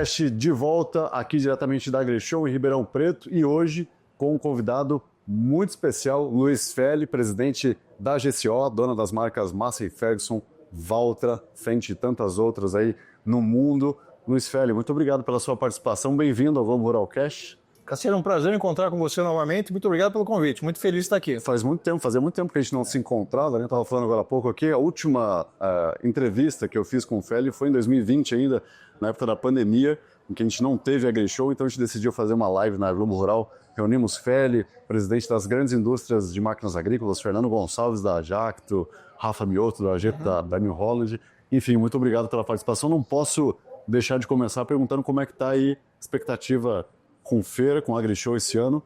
Ruralcast de volta aqui diretamente da AgriShow em Ribeirão Preto e hoje com um convidado muito especial, Luiz Felli, presidente da GCO, dona das marcas Massey Ferguson, Valtra, Fendt e tantas outras aí no mundo. Luiz Felli, muito obrigado pela sua participação, bem-vindo ao Vamos Ruralcast. Cassiano, é um prazer encontrar com você novamente. Muito obrigado pelo convite. Muito feliz de estar aqui. Fazia muito tempo que a gente não se encontrava, né? Estava falando agora há pouco aqui. A última entrevista que eu fiz com o Felli foi em 2020 ainda, na época da pandemia, em que a gente não teve a AgriShow, então a gente decidiu fazer uma live na Globo Rural. Reunimos Felli, presidente das grandes indústrias de máquinas agrícolas, Fernando Gonçalves da Jacto, Rafa Mioto da Agete da New Holland. Enfim, muito obrigado pela participação. Não posso deixar de começar perguntando como é que está aí a expectativa com feira, com a AgriShow esse ano,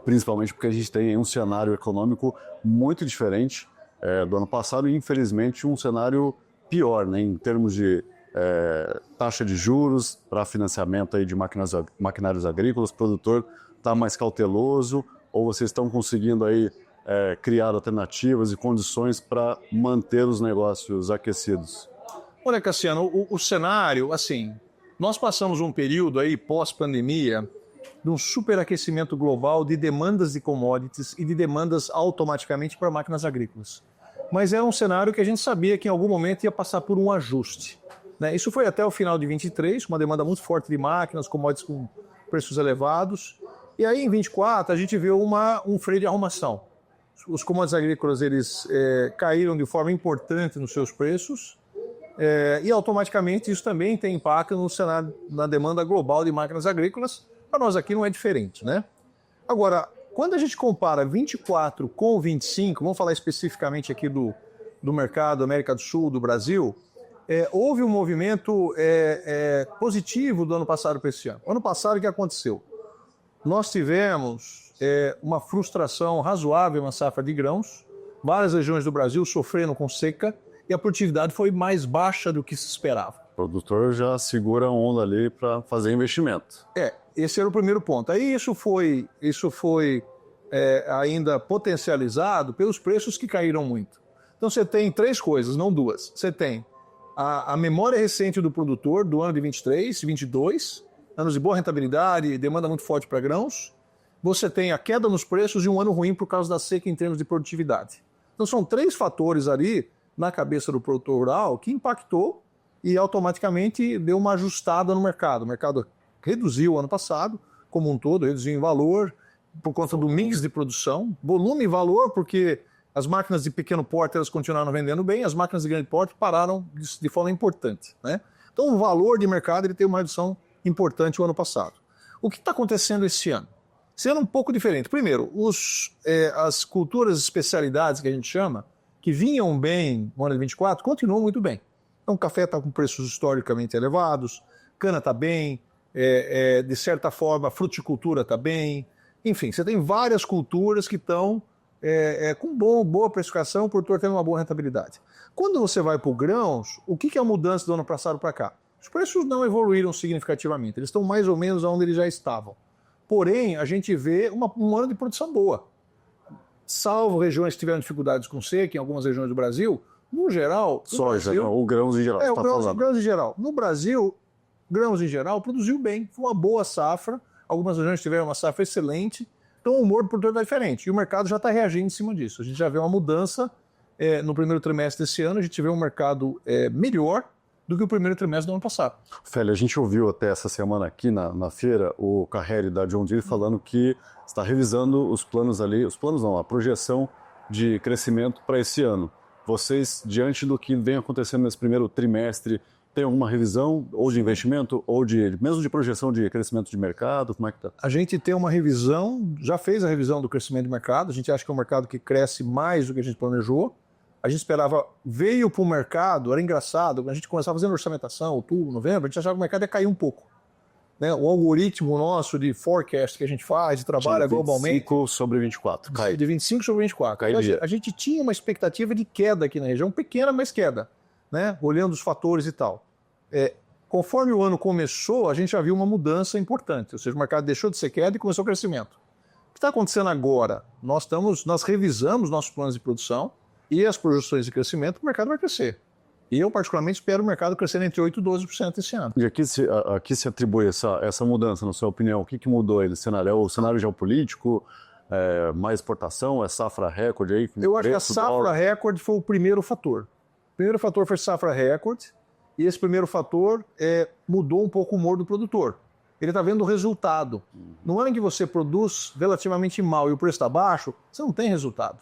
principalmente porque a gente tem um cenário econômico muito diferente do ano passado e, infelizmente, um cenário pior, né, em termos de taxa de juros para financiamento aí de maquinários agrícolas. O produtor está mais cauteloso ou vocês estão conseguindo aí criar alternativas e condições para manter os negócios aquecidos? Olha, Cassiano, o cenário, assim, nós passamos um período aí pós-pandemia de um superaquecimento global de demandas de commodities e de demandas automaticamente para máquinas agrícolas. Mas era um cenário que a gente sabia que em algum momento ia passar por um ajuste, né? Isso foi até o final de 23, uma demanda muito forte de máquinas, commodities com preços elevados. E aí em 24 a gente viu um freio de arrumação. Os commodities agrícolas eles caíram de forma importante nos seus preços e automaticamente isso também tem impacto no cenário, na demanda global de máquinas agrícolas. Para nós aqui não é diferente, né? Agora, quando a gente compara 24 com 25, vamos falar especificamente aqui do mercado América do Sul, do Brasil, houve um movimento positivo do ano passado para esse ano. Ano passado, o que aconteceu? Nós tivemos uma frustração razoável na safra de grãos, várias regiões do Brasil sofrendo com seca e a produtividade foi mais baixa do que se esperava. O produtor já segura a onda ali para fazer investimento. Esse era o primeiro ponto. Aí isso foi ainda potencializado pelos preços que caíram muito. Então você tem três coisas, não duas. Você tem a memória recente do produtor do ano de 23, 22, anos de boa rentabilidade, demanda muito forte para grãos. Você tem a queda nos preços e um ano ruim por causa da seca em termos de produtividade. Então são três fatores ali na cabeça do produtor rural que impactou e automaticamente deu uma ajustada no mercado. O mercado reduziu ano passado, como um todo, reduziu em valor, por conta do mix de produção, volume e valor, porque as máquinas de pequeno porte elas continuaram vendendo bem, as máquinas de grande porte pararam de forma importante, né? Então o valor de mercado ele teve uma redução importante o ano passado. O que está acontecendo esse ano? Esse ano é um pouco diferente. Primeiro, as culturas especialidades que a gente chama, que vinham bem no ano de 24, continuam muito bem. Então o café está com preços historicamente elevados, cana está bem, de certa forma a fruticultura está bem, enfim, você tem várias culturas que estão com boa precificação, o produtor tem uma boa rentabilidade. Quando você vai para o grãos, o que é a mudança do ano passado para cá? Os preços não evoluíram significativamente, eles estão mais ou menos onde eles já estavam. Porém, a gente vê um ano de produção boa. Salvo regiões que tiveram dificuldades com seca, em algumas regiões do Brasil, no geral... Soja, ou grãos em geral. Grãos em geral. No Brasil, grãos em geral, produziu bem, foi uma boa safra, algumas regiões tiveram uma safra excelente, então o humor do produtor está diferente, e o mercado já está reagindo em cima disso. A gente já vê uma mudança no primeiro trimestre desse ano, a gente vê um mercado melhor do que o primeiro trimestre do ano passado. Felli, a gente ouviu até essa semana aqui na feira o Carreri da John Deere falando que está revisando os planos ali, a projeção de crescimento para esse ano. Vocês, diante do que vem acontecendo nesse primeiro trimestre, tem alguma revisão, ou de investimento, ou mesmo de projeção de crescimento de mercado? Como é que está? A gente tem uma revisão, já fez a revisão do crescimento de mercado, a gente acha que é um mercado que cresce mais do que a gente planejou. A gente esperava, veio para o mercado, era engraçado, a gente começava fazendo orçamentação, outubro, novembro, a gente achava que o mercado ia cair um pouco. Né? O algoritmo nosso de forecast que a gente faz, de trabalha globalmente... 25 sobre 24, cai. De 25 sobre 24. A gente tinha uma expectativa de queda aqui na região, pequena, mas queda, né? Olhando os fatores e tal. Conforme o ano começou, a gente já viu uma mudança importante, ou seja, o mercado deixou de ser queda e começou o crescimento. O que está acontecendo agora? Nós revisamos nossos planos de produção e as projeções de crescimento, o mercado vai crescer. E eu, particularmente, espero o mercado crescer entre 8% e 12% esse ano. E aqui se atribui essa mudança, na sua opinião? O que mudou aí no cenário? É o cenário geopolítico? Mais exportação? É safra recorde aí? Eu acho que a safra recorde foi o primeiro fator. O primeiro fator foi safra recorde, e esse primeiro fator mudou um pouco o humor do produtor. Ele está vendo o resultado. No ano em que você produz relativamente mal e o preço está baixo, você não tem resultado.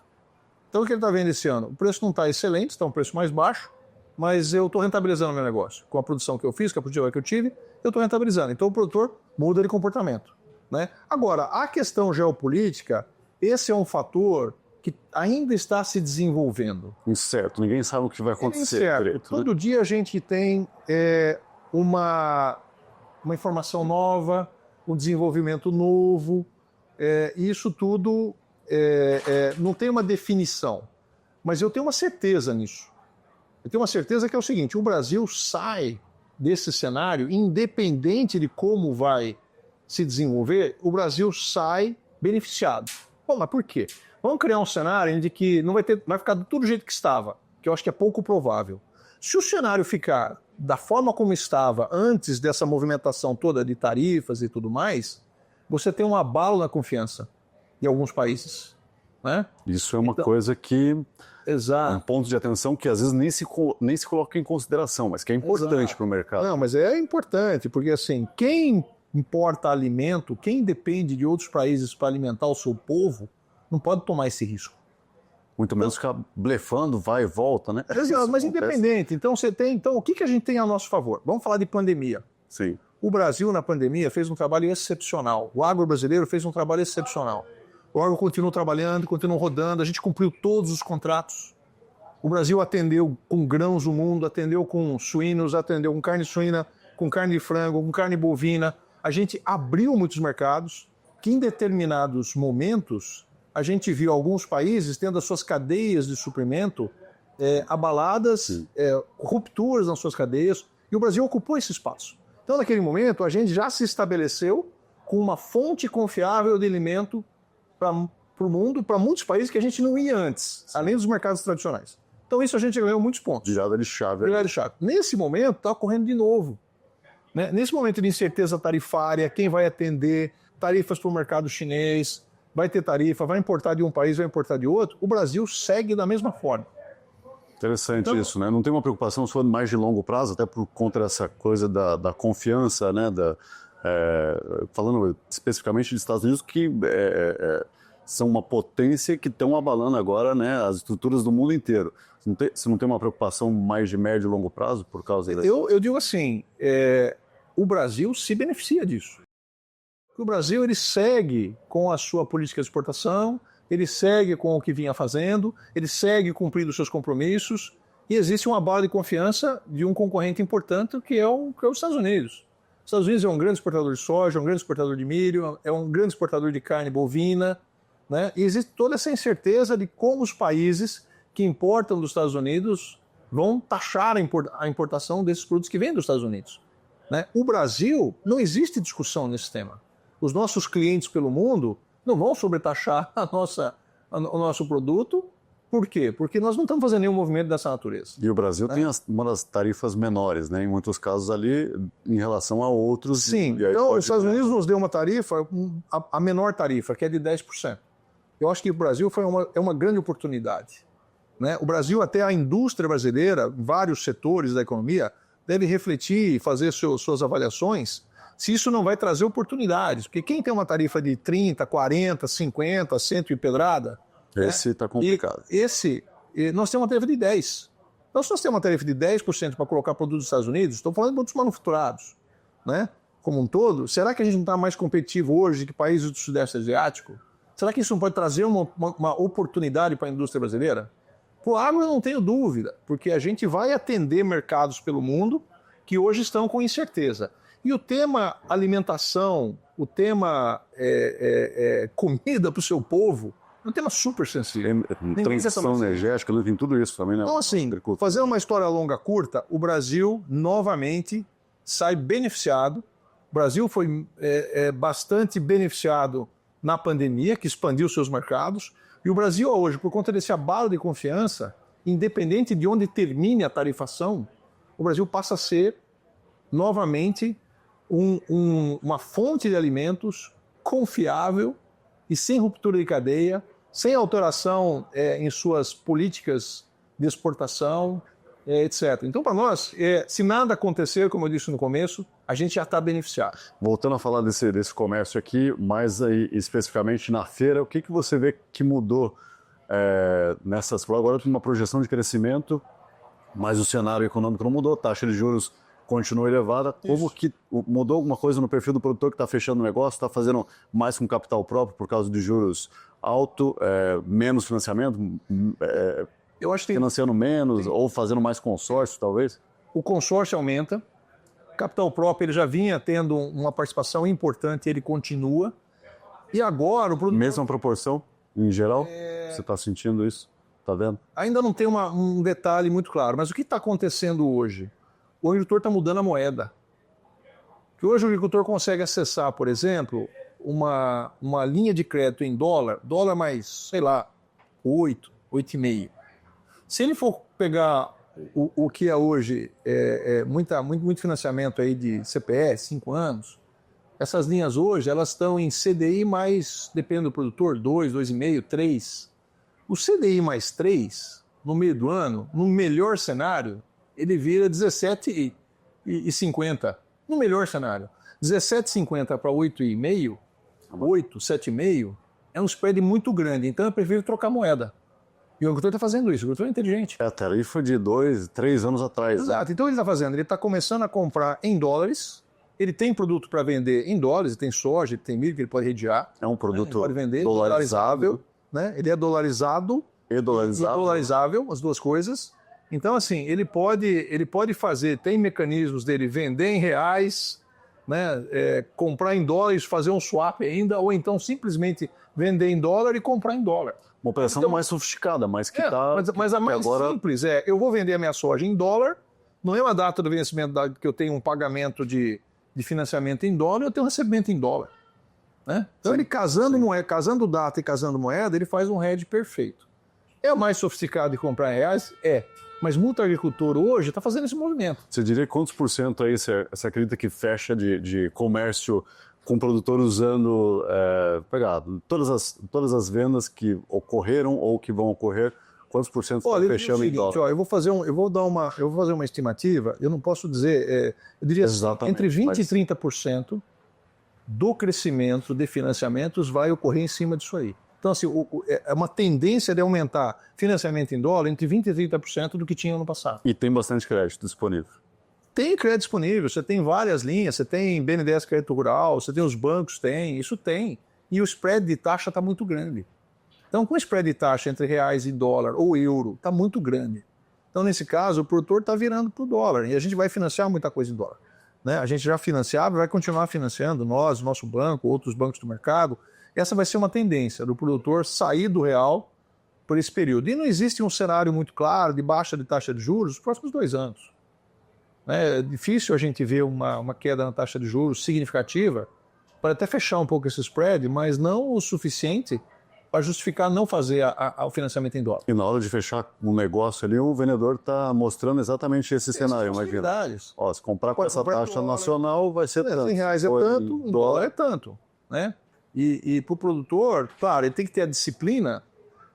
Então o que ele está vendo esse ano? O preço não está excelente, está um preço mais baixo, mas eu estou rentabilizando o meu negócio. Com a produção que eu fiz, com a produção que eu tive, eu estou rentabilizando. Então o produtor muda de comportamento, né? Agora, a questão geopolítica, esse é um fator que ainda está se desenvolvendo. Incerto, ninguém sabe o que vai acontecer. Direito, todo dia a gente tem uma informação nova, um desenvolvimento novo, e isso tudo não tem uma definição, mas eu tenho uma certeza nisso. Eu tenho uma certeza que é o seguinte: o Brasil sai desse cenário, independente de como vai se desenvolver, o Brasil sai beneficiado. Bom, mas por quê? Vamos criar um cenário em que não vai ficar tudo do jeito que estava, que eu acho que é pouco provável. Se o cenário ficar da forma como estava antes dessa movimentação toda de tarifas e tudo mais, você tem um abalo na confiança em alguns países, né? Isso é uma coisa que... Exato. Um ponto de atenção que às vezes nem se coloca em consideração, mas que é importante para o mercado. Não, mas é importante, porque assim, quem importa alimento, quem depende de outros países para alimentar o seu povo, não pode tomar esse risco. Muito menos ficar blefando, vai e volta, né? Exato, mas independente. Então, o que a gente tem a nosso favor? Vamos falar de pandemia. Sim. O Brasil, na pandemia, fez um trabalho excepcional. O agro brasileiro fez um trabalho excepcional. O agro continuou trabalhando, continuou rodando, a gente cumpriu todos os contratos. O Brasil atendeu com grãos o mundo, atendeu com suínos, atendeu com carne suína, com carne de frango, com carne bovina. A gente abriu muitos mercados que, em determinados momentos, a gente viu alguns países tendo as suas cadeias de suprimento abaladas, rupturas nas suas cadeias, e o Brasil ocupou esse espaço. Então, naquele momento, a gente já se estabeleceu com uma fonte confiável de alimento para o mundo, para muitos países que a gente não ia antes, além dos mercados tradicionais. Então, isso a gente ganhou muitos pontos. Virada de chave. Virada de chave. Nesse momento, está ocorrendo de novo. Né? Nesse momento de incerteza tarifária, quem vai atender, tarifas para o mercado chinês, vai ter tarifa, vai importar de um país, vai importar de outro, o Brasil segue da mesma forma. Interessante isso, né? Não tem uma preocupação sua mais de longo prazo, até por conta dessa coisa da confiança, né? Falando especificamente dos Estados Unidos, que são uma potência que estão abalando agora, né, as estruturas do mundo inteiro. Você não tem uma preocupação mais de médio e longo prazo por causa disso? Eu digo assim, o Brasil se beneficia disso. O Brasil ele segue com a sua política de exportação, ele segue com o que vinha fazendo, ele segue cumprindo os seus compromissos, e existe uma base de confiança de um concorrente importante que é os Estados Unidos. Os Estados Unidos é um grande exportador de soja, é um grande exportador de milho, é um grande exportador de carne bovina, né? E existe toda essa incerteza de como os países que importam dos Estados Unidos vão taxar a importação desses produtos que vêm dos Estados Unidos. Né? O Brasil, não existe discussão nesse tema. Os nossos clientes pelo mundo não vão sobretaxar o nosso produto. Por quê? Porque nós não estamos fazendo nenhum movimento dessa natureza. E o Brasil tem uma das tarifas menores, né? Em muitos casos ali, em relação a outros. Sim, então os Estados Unidos nos deu uma tarifa, a menor tarifa, que é de 10%. Eu acho que o Brasil é uma grande oportunidade. Né? O Brasil, até a indústria brasileira, vários setores da economia, deve refletir e fazer suas avaliações se isso não vai trazer oportunidades. Porque quem tem uma tarifa de 30, 40, 50, 100 e pedrada... Esse está complicado. Nós temos uma tarifa de 10%. Então, se nós temos uma tarifa de 10% para colocar produtos dos Estados Unidos, estou falando de produtos manufaturados, né? Como um todo, será que a gente não está mais competitivo hoje que países do Sudeste Asiático? Será que isso não pode trazer uma oportunidade para a indústria brasileira? Por agro eu não tenho dúvida, porque a gente vai atender mercados pelo mundo que hoje estão com incerteza. E o tema alimentação, o tema comida para o seu povo, é um tema super sensível. Transição energética, tem tudo isso também, né? Então, assim, fazendo uma história longa, curta, o Brasil novamente sai beneficiado. O Brasil foi bastante beneficiado na pandemia, que expandiu seus mercados. E o Brasil hoje, por conta desse abalo de confiança, independente de onde termine a tarifação, o Brasil passa a ser, novamente, uma fonte de alimentos confiável e sem ruptura de cadeia, sem alteração em suas políticas de exportação, etc. Então, para nós, se nada acontecer, como eu disse no começo, a gente já está beneficiado. Voltando a falar desse comércio aqui, mais aí, especificamente na feira, o que você vê que mudou nessas... Agora tem uma projeção de crescimento, mas o cenário econômico não mudou, a taxa de juros continua elevada. Como que mudou alguma coisa no perfil do produtor que está fechando o negócio, está fazendo mais com capital próprio por causa de juros altos, menos financiamento, eu acho que financiando menos ou fazendo mais consórcio, talvez? O consórcio aumenta, capital próprio ele já vinha tendo uma participação importante, ele continua. E agora o produtor... Mesma proporção, em geral? Você está sentindo isso? Está vendo? Ainda não tem um detalhe muito claro, mas o que está acontecendo hoje? O agricultor está mudando a moeda. Que hoje o agricultor consegue acessar, por exemplo, uma linha de crédito em dólar mais, sei lá, 8,5. Se ele for pegar o que é hoje muito financiamento aí de CPE, 5 anos, essas linhas hoje elas estão em CDI mais, depende do produtor, 2, 2,5, 3. O CDI mais 3, no meio do ano, no melhor cenário, ele vira 17,50. No melhor cenário. 17,50 para 8,5, 8, 7,5, é um spread muito grande. Então eu prefiro trocar moeda. E o agricultor está fazendo isso, o agricultor é inteligente. A tarifa de 2, 3 anos atrás. Exato, então ele está fazendo, ele está começando a comprar em dólares, ele tem produto para vender em dólares, ele tem soja, ele tem milho que ele pode redear. É um produto ele pode vender, dolarizável. Né? Ele é dolarizado e dolarizável, as duas coisas. Então, assim, ele pode fazer, tem mecanismos dele vender em reais, né? Comprar em dólares, fazer um swap ainda, ou então simplesmente vender em dólar e comprar em dólar. Uma operação então, mais sofisticada, mas que está... Mas a mais agora... simples eu vou vender a minha soja em dólar, não é uma data do vencimento que eu tenho um pagamento de financiamento em dólar, eu tenho um recebimento em dólar. Né? Então ele casando data e casando moeda, ele faz um hedge perfeito. É o mais sofisticado de comprar em reais? Mas muito agricultor hoje está fazendo esse movimento. Você diria quantos por cento aí você acredita que fecha de comércio com o produtor usando todas as vendas que ocorreram ou que vão ocorrer, quantos por cento estão fechando em dólar? Eu vou fazer uma estimativa, eu não posso dizer, eu diria entre 20% e 30% do crescimento de financiamentos vai ocorrer em cima disso aí. Então, assim, é uma tendência de aumentar financiamento em dólar entre 20% e 30% do que tinha no passado. E tem bastante crédito disponível? Tem crédito disponível, você tem várias linhas, você tem BNDES Crédito Rural, você tem os bancos, isso tem. E o spread de taxa está muito grande. Então, com o spread de taxa entre reais e dólar ou euro, está muito grande. Então, nesse caso, o produtor está virando para o dólar e a gente vai financiar muita coisa em dólar. Né? A gente já financiava e vai continuar financiando, nós, nosso banco, outros bancos do mercado. Essa vai ser uma tendência do produtor sair do real por esse período. E não existe um cenário muito claro de baixa de taxa de juros nos próximos 2 anos. É difícil a gente ver uma queda na taxa de juros significativa para até fechar um pouco esse spread, mas não o suficiente para justificar não fazer o financiamento em dólar. E na hora de fechar um negócio ali, o vendedor está mostrando exatamente esse cenário. Ó, se comprar com essa taxa nacional, vai ser tanto. R$100 é tanto, em dólar é tanto. Né? E para o produtor, claro, ele tem que ter a disciplina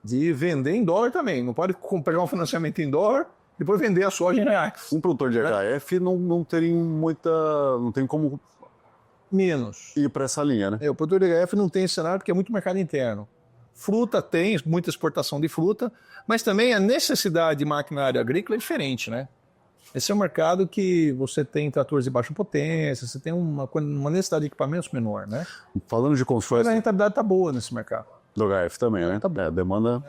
de vender em dólar também. Não pode pegar um financiamento em dólar e depois vender a soja em reais. Um produtor de HF não tem como menos ir para essa linha, né? O produtor de HF não tem esse cenário porque é muito mercado interno. Fruta tem, muita exportação de fruta, mas também a necessidade de maquinária agrícola é diferente, né? Esse é um mercado que você tem tratores de baixa potência, você tem uma necessidade de equipamentos menor, né? Falando de consórcio... Mas a rentabilidade está boa nesse mercado. Do HF também, né? A demanda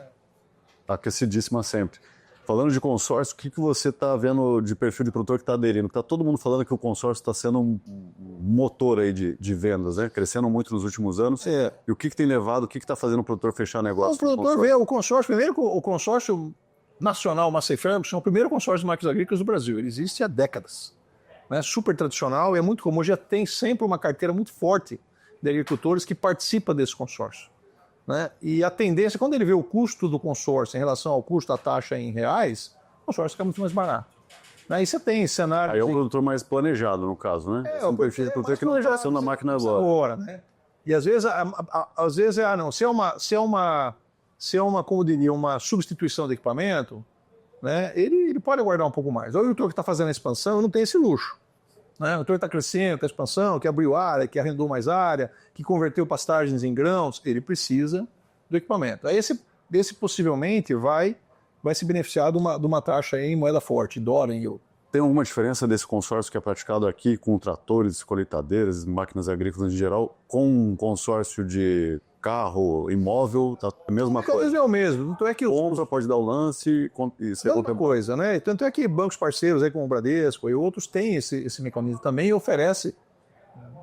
aquecidíssima sempre. Falando de consórcio, o que você está vendo de perfil de produtor que está aderindo? Está todo mundo falando que o consórcio está sendo um motor aí de vendas, né? Crescendo muito nos últimos anos. E o que tem levado, o que está fazendo o produtor fechar negócio? O produtor vê o consórcio, primeiro o consórcio nacional Massey Ferguson é o primeiro consórcio de máquinas agrícolas do Brasil. Ele existe há décadas. Né? Super tradicional e é muito comum. Já tem sempre uma carteira muito forte de agricultores que participa desse consórcio. né? E a tendência, quando ele vê o custo do consórcio em relação ao custo da taxa em reais, o consórcio fica muito mais barato. Aí você tem cenário... Aí é um produtor mais planejado, no caso, né? É um perfil de produtor que não está passando na máquina agora. Né? E às vezes, não, se é uma, como diria, uma substituição de equipamento, né, ele pode aguardar um pouco mais. O agricultor que está fazendo a expansão não tem esse luxo. Né? O agricultor está crescendo, está expansão, que abriu área, que arrendou mais área, que converteu pastagens em grãos, ele precisa do equipamento. Aí esse possivelmente vai se beneficiar de uma taxa em moeda forte, dólar, em euro. Tem alguma diferença desse consórcio que é praticado aqui com tratores, colheitadeiras, máquinas agrícolas em geral, com um consórcio de carro, imóvel, tá a mesma coisa? É o mesmo. Tanto é que compra, pode dar o lance e ser outra coisa, né? Tanto é que bancos parceiros aí como o Bradesco e outros têm esse mecanismo também e oferece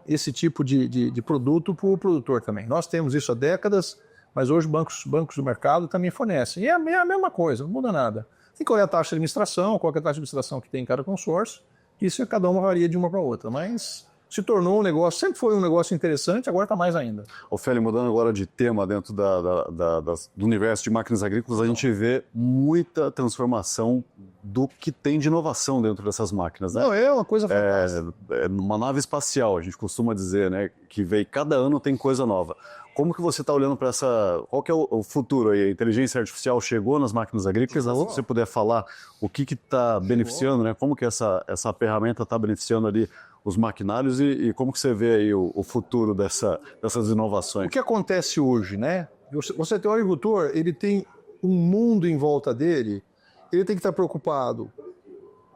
esse tipo de produto para o produtor também. Nós temos isso há décadas, mas hoje bancos do mercado também fornecem. E é a mesma coisa, não muda nada. Tem que olhar a taxa de administração, qual é a taxa de administração que tem em cada consórcio. Isso cada uma varia de uma para outra, mas se tornou um negócio, sempre foi um negócio interessante, agora está mais ainda. Ofélio, mudando agora de tema dentro do universo de máquinas agrícolas, a gente vê muita transformação do que tem de inovação dentro dessas máquinas, né? Não, é uma coisa fantástica. É uma nave espacial, a gente costuma dizer, né? Que cada ano tem coisa nova. Como que você está olhando para essa... Qual que é o futuro aí? A inteligência artificial chegou nas máquinas agrícolas? Se você puder falar o que está beneficiando, né? Como que essa ferramenta está beneficiando ali os maquinários e como que você vê aí o futuro dessas inovações? O que acontece hoje, né? Você tem um agricultor, ele tem um mundo em volta dele, ele tem que estar preocupado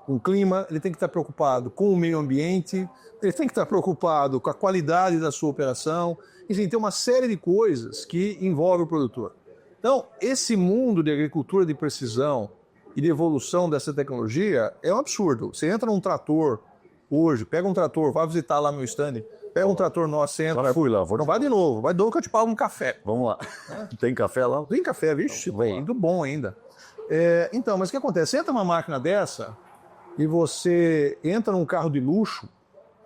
com o clima, ele tem que estar preocupado com o meio ambiente, ele tem que estar preocupado com a qualidade da sua operação. Enfim, tem uma série de coisas que envolvem o produtor. Então, esse mundo de agricultura de precisão e de evolução dessa tecnologia é um absurdo. Você entra num trator hoje, pega um trator, vai visitar lá meu stand, pega um trator nosso, entra... Já fui lá. Não vai de novo, vai de novo que eu te pago um café. Vamos lá. Tem café lá? Tem café, vixe, muito bom ainda. Então, mas o que acontece? Você entra numa máquina dessa e você entra num carro de luxo,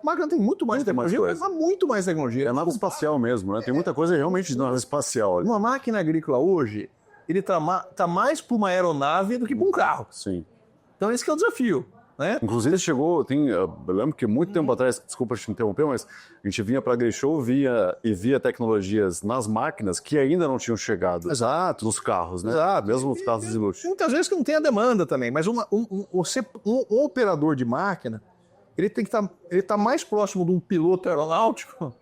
a máquina tem muito mais tecnologia, mas muito mais tecnologia. É nave espacial mesmo, né? Tem muita coisa realmente de nave espacial. Uma máquina agrícola hoje, ele tá mais para uma aeronave do que para um carro. Sim. Então esse que é o desafio, né? Inclusive eu lembro que muito tempo atrás, desculpa te interromper, mas a gente vinha para a AgriShow via tecnologias nas máquinas que ainda não tinham chegado. Exato. Nos carros, né? Exato. Mesmo os carros de luxo. Muitas vezes que não tem a demanda também, mas um operador de máquina, ele tem que estar mais próximo de um piloto aeronáutico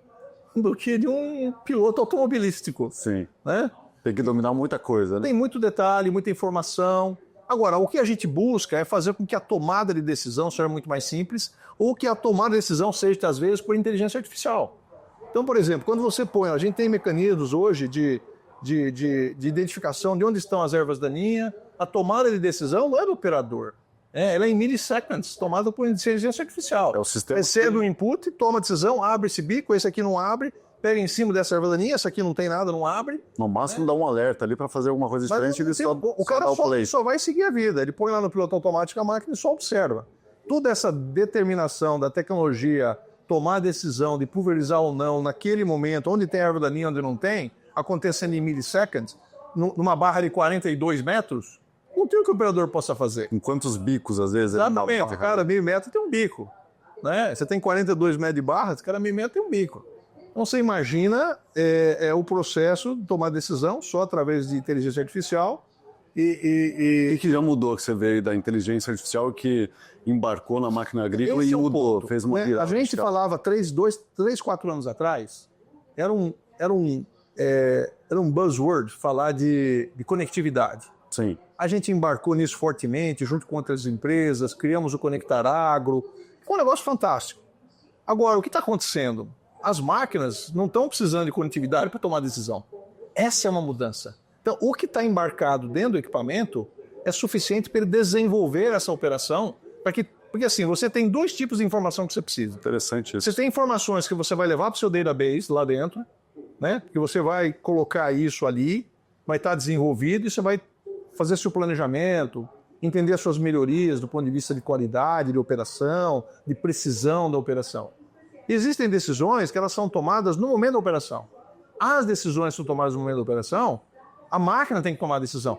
do que de um piloto automobilístico. Sim. Né? Tem que dominar muita coisa, né? Tem muito detalhe, muita informação. Agora, o que a gente busca é fazer com que a tomada de decisão seja muito mais simples ou que a tomada de decisão seja, às vezes, por inteligência artificial. Então, por exemplo, quando você põe... A gente tem mecanismos hoje de identificação de onde estão as ervas daninhas. A tomada de decisão não é do operador. Ela é em milliseconds, tomada por inteligência artificial. É o sistema. Recebe o input, toma a decisão, abre esse bico, esse aqui não abre, pega em cima dessa erva daninha, essa aqui não tem nada, não abre. No máximo dá um alerta ali para fazer alguma coisa diferente. O cara só vai seguir a vida. Ele põe lá no piloto automático a máquina e só observa. Toda essa determinação da tecnologia, tomar a decisão de pulverizar ou não naquele momento, onde tem erva daninha, onde não tem, acontecendo em milliseconds, numa barra de 42 metros, não tem o que o operador possa fazer. Com quantos bicos, às vezes? Exatamente. Cada meio metro tem um bico. Né? Você tem 42 metros de barra, cada meio metro tem um bico. Então você imagina o processo de tomar decisão só através de inteligência artificial. E que já mudou, que você veio da inteligência artificial que embarcou na máquina agrícola e mudou, fez uma virada. A gente falava 3, 4 anos atrás, era um buzzword falar de conectividade. Sim. A gente embarcou nisso fortemente, junto com outras empresas, criamos o Conectar Agro. Foi um negócio fantástico. Agora, o que está acontecendo? As máquinas não estão precisando de conectividade para tomar decisão. Essa é uma mudança. Então, o que está embarcado dentro do equipamento é suficiente para ele desenvolver essa operação, porque assim, você tem 2 tipos de informação que você precisa. Interessante isso. Você tem informações que você vai levar para o seu database lá dentro, né? Que você vai colocar isso ali, vai estar desenvolvido e você vai fazer seu planejamento, entender as suas melhorias do ponto de vista de qualidade, de operação, de precisão da operação. Existem decisões que elas são tomadas no momento da operação. as decisões são tomadas no momento da operação, a máquina tem que tomar a decisão.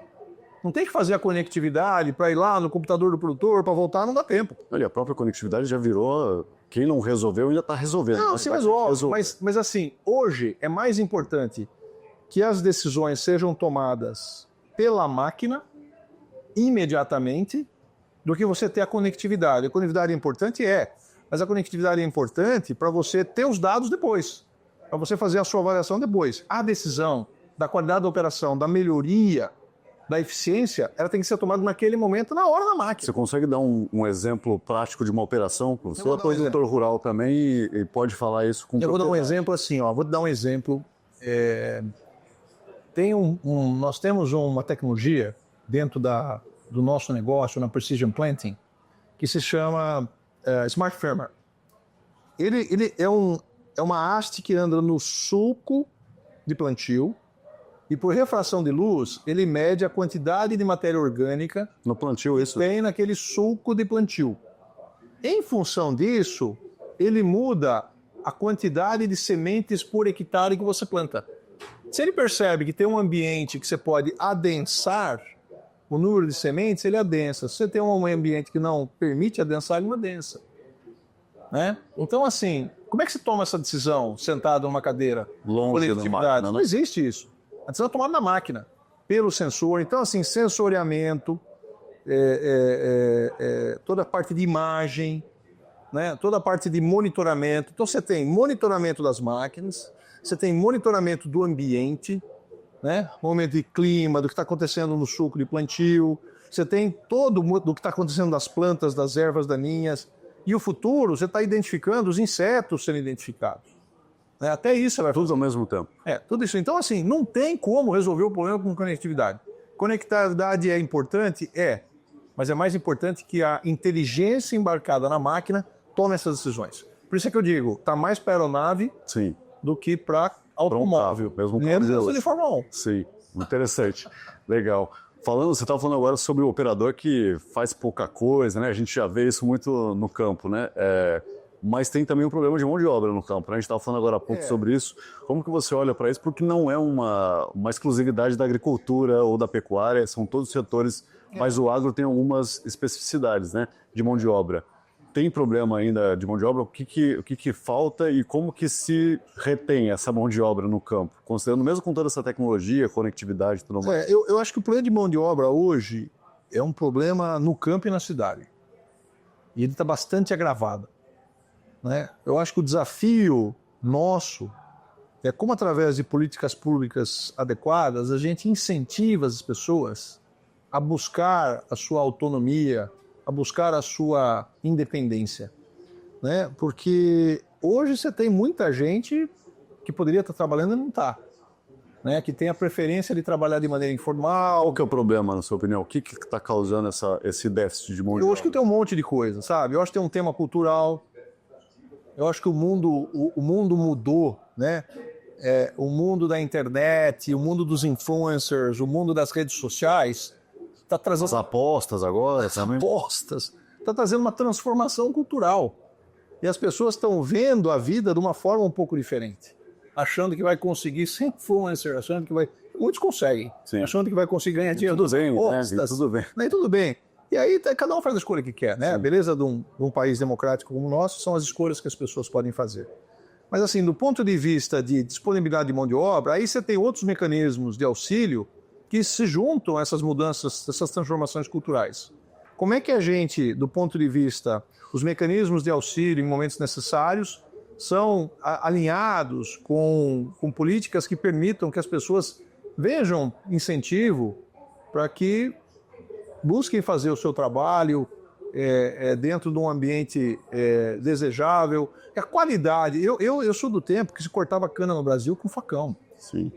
Não tem que fazer a conectividade para ir lá no computador do produtor, para voltar, não dá tempo. Olha, a própria conectividade já virou... Quem não resolveu ainda está resolvendo. Não, se resolve. Mas assim, hoje é mais importante que as decisões sejam tomadas pela máquina imediatamente do que você ter a conectividade. A conectividade é importante? Mas a conectividade é importante para você ter os dados depois, para você fazer a sua avaliação depois. A decisão da qualidade da operação, da melhoria, da eficiência, ela tem que ser tomada naquele momento, na hora da máquina. Você consegue dar um exemplo prático de uma operação? Você é produtor rural também e pode falar isso com... Eu vou dar um exemplo assim, ó. Vou te dar um exemplo. Nós temos uma tecnologia dentro do nosso negócio, na Precision Planting, que se chama Smart Firmer. Ele é uma haste que anda no sulco de plantio e, por refração de luz, ele mede a quantidade de matéria orgânica no plantio, isso que tem naquele sulco de plantio. Em função disso, ele muda a quantidade de sementes por hectare que você planta. Se ele percebe que tem um ambiente que você pode adensar o número de sementes, ele adensa. Se você tem um ambiente que não permite adensar, ele não adensa. Né? Então, assim, como é que se toma essa decisão sentado numa cadeira? Longe da máquina, né? Não existe isso. A decisão é tomada na máquina, pelo sensor. Então, assim, sensoriamento, toda a parte de imagem, né? Toda a parte de monitoramento. Então, você tem monitoramento das máquinas, você tem monitoramento do ambiente, né? Momento de clima, do que está acontecendo no sulco de plantio. Você tem todo do que está acontecendo das plantas, das ervas daninhas. E o futuro, você está identificando os insetos sendo identificados. Até isso você vai fazer. Tudo ao mesmo tempo. Tudo isso. Então, assim, não tem como resolver o problema com conectividade. Conectividade é importante? Mas é mais importante que a inteligência embarcada na máquina tome essas decisões. Por isso é que eu digo, está mais para aeronave Sim. do que para automóvel. Mesmo Mesmo de Fórmula 1. Sim, interessante. Legal. Você estava falando agora sobre o operador que faz pouca coisa, né? A gente já vê isso muito no campo, né? Mas tem também um problema de mão de obra no campo, né? A gente estava falando agora há pouco sobre isso. Como que você olha para isso? Porque não é uma exclusividade da agricultura ou da pecuária, são todos setores, mas o agro tem algumas especificidades, né? De mão de obra. Tem problema ainda de mão de obra? O que falta e como que se retém essa mão de obra no campo? Considerando mesmo com toda essa tecnologia, conectividade e tudo mais. Eu acho que o problema de mão de obra hoje é um problema no campo e na cidade. E ele está bastante agravado. Né? Eu acho que o desafio nosso é como, através de políticas públicas adequadas, a gente incentiva as pessoas a buscar a sua autonomia, a buscar a sua independência. Né? Porque hoje você tem muita gente que poderia estar trabalhando e não está. Né? Que tem a preferência de trabalhar de maneira informal. Qual que é o problema, na sua opinião? O que está causando esse déficit de mão de obra? Eu acho que tem um monte de coisa, sabe? Eu acho que tem um tema cultural. Eu acho que o mundo mudou, né? O mundo da internet, o mundo dos influencers, o mundo das redes sociais está trazendo... As apostas agora também. Apostas. Está trazendo uma transformação cultural. E as pessoas estão vendo a vida de uma forma um pouco diferente. Achando que vai conseguir ser influencer, achando que vai... Muitos conseguem. Sim. Achando que vai conseguir ganhar dinheiro. Tudo bem, né? Tudo bem. E tudo bem. E aí cada um faz a escolha que quer, né? Sim. A beleza de um país democrático como o nosso são as escolhas que as pessoas podem fazer. Mas assim, do ponto de vista de disponibilidade de mão de obra, aí você tem outros mecanismos de auxílio que se juntam a essas mudanças, essas transformações culturais. Como é que a gente, do ponto de vista, os mecanismos de auxílio em momentos necessários são alinhados com políticas que permitam que as pessoas vejam incentivo para que busquem fazer o seu trabalho dentro de um ambiente desejável. A qualidade... Eu sou do tempo que se cortava cana no Brasil com facão. Sim.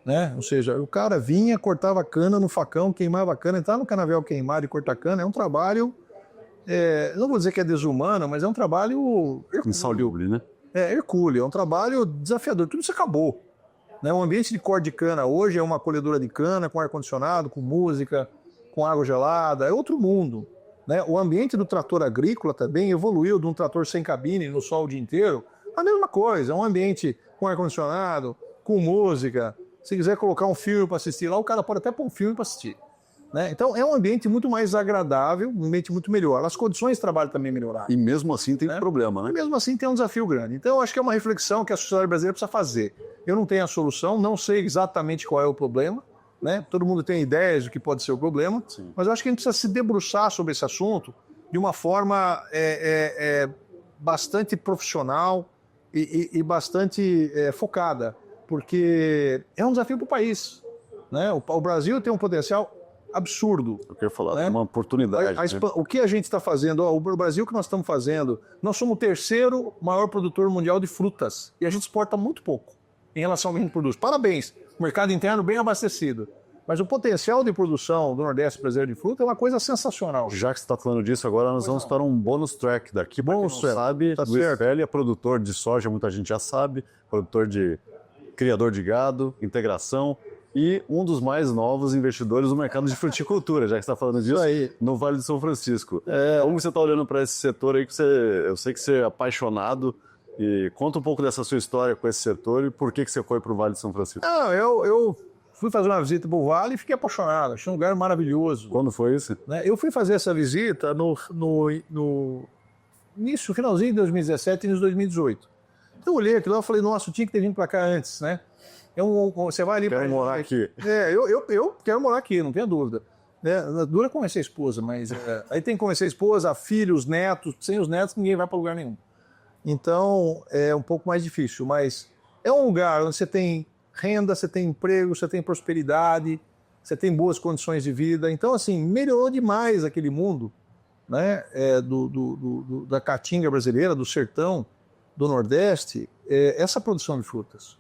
Né? Ou seja, o cara vinha, cortava cana no facão, queimava cana, entrar no canavial queimado e cortar cana é um trabalho... não vou dizer que é desumano, mas é um trabalho... insalubre, né? Hercúleo, é um trabalho desafiador. Tudo isso acabou. Né? O ambiente de corte de cana hoje é uma colhedora de cana, com ar-condicionado, com música, com água gelada, é outro mundo. Né? O ambiente do trator agrícola também evoluiu de um trator sem cabine no sol o dia inteiro. A mesma coisa, é um ambiente com ar-condicionado, com música. Se quiser colocar um filme para assistir lá, o cara pode até pôr um filme para assistir. Né? Então é um ambiente muito mais agradável, um ambiente muito melhor. As condições de trabalho também melhoraram. E mesmo assim tem Né? problema, né? E mesmo assim tem um desafio grande. Então eu acho que é uma reflexão que a sociedade brasileira precisa fazer. Eu não tenho a solução, não sei exatamente qual é o problema. Né? Todo mundo tem ideias do que pode ser o problema, Sim. mas eu acho que a gente precisa se debruçar sobre esse assunto de uma forma bastante profissional e bastante focada, porque é um desafio para o país. Né? O Brasil tem um potencial absurdo. Eu queria falar, Né? uma oportunidade. Né? O que a gente está fazendo, o Brasil que nós estamos fazendo, nós somos o terceiro maior produtor mundial de frutas e a gente exporta muito pouco em relação ao que a gente produz. Parabéns, mercado interno bem abastecido. Mas o potencial de produção do Nordeste brasileiro de fruta é uma coisa sensacional. Já que você está falando disso, agora nós vamos para um bônus track daqui. Para quem não sabe, Tá Luiz certo. Felli é produtor de soja, muita gente já sabe, produtor de criador de gado, integração e um dos mais novos investidores no mercado de fruticultura, já que você está falando disso, Isso aí. no Vale de São Francisco. Como você está olhando para esse setor aí, que eu sei que você é apaixonado, e conta um pouco dessa sua história com esse setor e por que você foi para o Vale de São Francisco. Não, eu fui fazer uma visita para o Vale e fiquei apaixonado, achei um lugar maravilhoso. Quando foi isso? Né? Eu fui fazer essa visita no início, finalzinho de 2017 e início de 2018. Então eu olhei aquilo lá e falei, nossa, eu tinha que ter vindo para cá antes, né? Você vai ali... Quero morar aqui. Eu quero morar aqui, não tenha dúvida. Dura convencer a esposa, mas aí tem que convencer a esposa, a filha, os netos. Sem os netos ninguém vai para lugar nenhum. Então é um pouco mais difícil, mas é um lugar onde você tem renda, você tem emprego, você tem prosperidade, você tem boas condições de vida. Então, assim, melhorou demais aquele mundo, né, da caatinga brasileira, do sertão, do Nordeste, essa produção de frutas.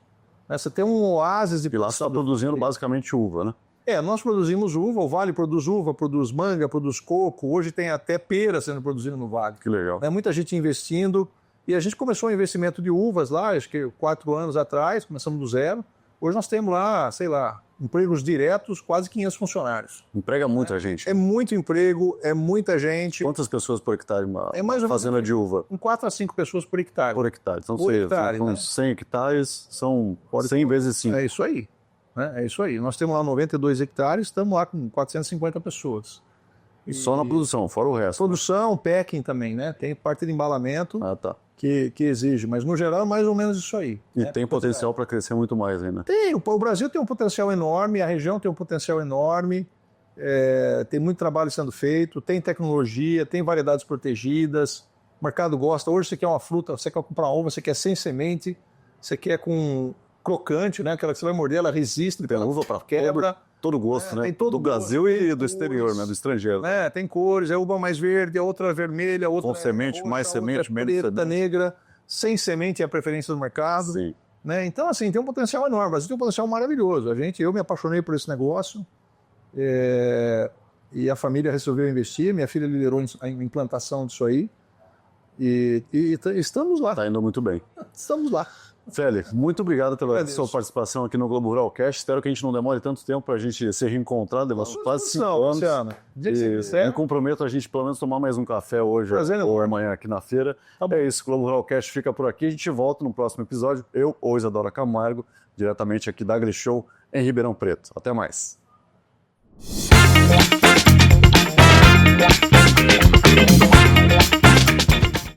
Você tem um oásis de E lá você está produzindo basicamente uva, né? Nós produzimos uva, o Vale uva, produz manga, produz coco, hoje tem até pera sendo produzida no Vale. Que legal. Muita gente investindo, e a gente começou o investimento de uvas lá, acho que 4 anos atrás, começamos do zero. Hoje nós temos lá, sei lá, empregos diretos, quase 500 funcionários. Emprega muita gente. É muito emprego, é muita gente. Quantas pessoas por hectare uma mais ou menos fazenda de uva? 4 a 5 pessoas por hectare. Por hectare. Então, Por hectare, são né? 100 hectares, são 100 vezes 5. É isso aí. É isso aí. Nós temos lá 92 hectares, estamos lá com 450 pessoas. Só na produção, fora o resto. Produção, packing também, né? Tem parte de embalamento Ah, tá. que exige, mas no geral é mais ou menos isso aí. E né? tem potencial para crescer muito mais ainda. Tem, o Brasil tem um potencial enorme, a região tem um potencial enorme, tem muito trabalho sendo feito, tem tecnologia, tem variedades protegidas, o mercado gosta. Hoje você quer uma fruta, você quer comprar uma uva, você quer sem semente, você quer com crocante, né? Aquela que você vai morder, ela resiste, Tem uva para quebra. todo gosto, né? tem todo do gosto, Brasil e do exterior, né? Do estrangeiro. Né? Tem cores, é uva mais verde, a outra vermelha, a outra Com semente, roxa, mais a outra semente, menos preta, semente. negra, sem semente é a preferência do mercado. Sim. Né? Então, assim, tem um potencial enorme. O Brasil tem um potencial maravilhoso. Eu me apaixonei por esse negócio e a família resolveu investir. Minha filha liderou a implantação disso aí. E estamos lá. Tá indo muito bem. Estamos lá. Felli, muito obrigado pela Agradeço. sua participação aqui no Globo Rural Cast. Espero que a gente não demore tanto tempo para a gente se reencontrar. Demorou quase 5 anos. Luciano. Dia que você E quiser. me comprometo a gente pelo menos tomar mais um café hoje Prazer, ou amanhã aqui na feira. Tá bom. É isso, o Globo Rural Cast fica por aqui. A gente volta no próximo episódio. Eu ou Isadora Camargo, diretamente aqui da AgriShow em Ribeirão Preto. Até mais.